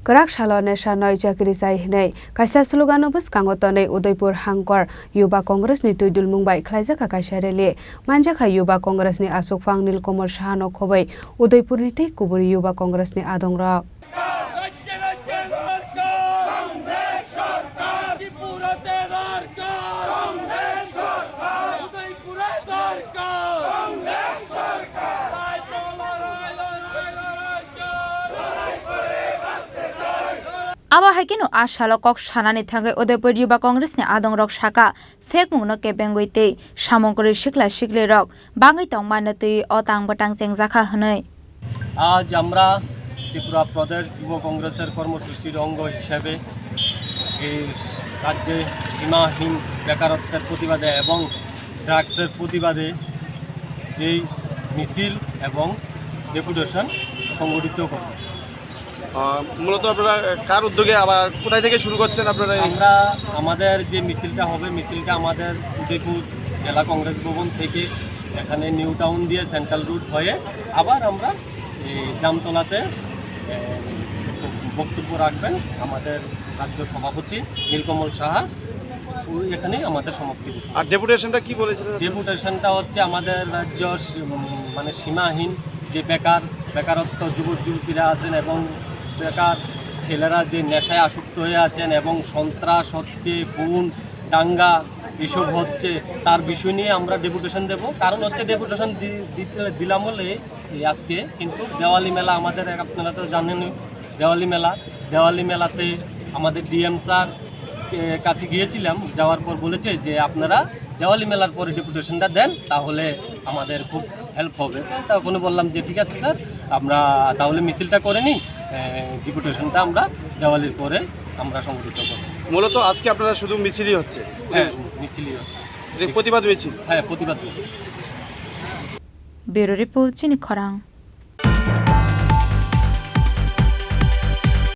Kerak Shalo Nesha Noi Jakiri Sai Hinai, Kaisa Suluganobus Kangotone Udaipur Hangkor, Yuba Congress ni Tuidul Mumbai, Klaisa Kakaisha Rele, Manjaka Yuba Congress ni Asuk Fang Nil Komor Shahano Kobai, Udaipur ni Te Kuburi Yuba Congress ni Adongra. Aba hakino ashalo kok shanani thangai Udaipur Yuba Congress ni adong rok shaka fake mungno ke bengoite samongkori shikla shikle rok bangai tongmanati otang batang jengjakha hnai আজ আমরা ত্রিপুরা প্রদেশ যুব কংগ্রেসের কর্মসূচির অঙ্গ হিসেবে এই রাজ্যে সীমাহীন বেকারত্বের প্রতিবাদে এবং ড্রাগসের প্রতিবাদে যেই মিছিল এবং ডেপুটেশন সংগঠিত করি। মূলত আপনারা কার উদ্যোগে আবার কোথায় থেকে শুরু করছেন আপনারা? আমরা আমাদের যে মিছিলটা হবে মিছিলটা আমাদের উদয়পুর জেলা কংগ্রেস ভবন থেকে এখানে নিউ টাউন দিয়ে সেন্ট্রাল রুট হয়ে আবার আমরা জামতলাতে বক্তব্য রাখবেন আমাদের রাজ্য সভাপতি নীলকমল সাহা, এখানেই আমাদের সমাপ্তি। আর ডেপুটেশনটা কি বলেছিলেন? ডেপুটেশনটা হচ্ছে আমাদের রাজ্য মানে সীমাহীন যে বেকারত্ব যুবক যুবতীরা আছেন এবং বেকার ছেলেরা যে নেশায় আসক্ত হয়ে আছেন এবং সন্ত্রাস হচ্ছে, খুন দাঙ্গা এসব হচ্ছে, তার বিষয় নিয়ে আমরা ডেপুটেশন দেব। কারণ হচ্ছে ডেপুটেশন দিলাম হলে আজকে কিন্তু দেওয়ালি মেলা আমাদের আপনারা তো জানেন, দেওয়ালি মেলাতে আমাদের ডিএম স্যার কাছে গিয়েছিলাম, যাওয়ার পর বলেছে যে আপনারা দেওয়ালি মেলার পরে ডেপুটেশনটা দেন তাহলে আমাদের খুব হেল্প হবে। তখন বললাম যে ঠিক আছে স্যার, আমরা তাহলে মিছিলটা করে নিই, ডেপুটেশনটা আমরা দেওয়ালির পরে আমরা সংগঠিত করব। মূলত আজকে আপনারা শুধু মিছিলই হচ্ছে? হ্যাঁ, মিছিলই হচ্ছে, প্রতিবাদ মিছিল। হ্যাঁ, প্রতিবাদ মিছিল। ব্যুরো রিপোর্ট চিনি খরাং।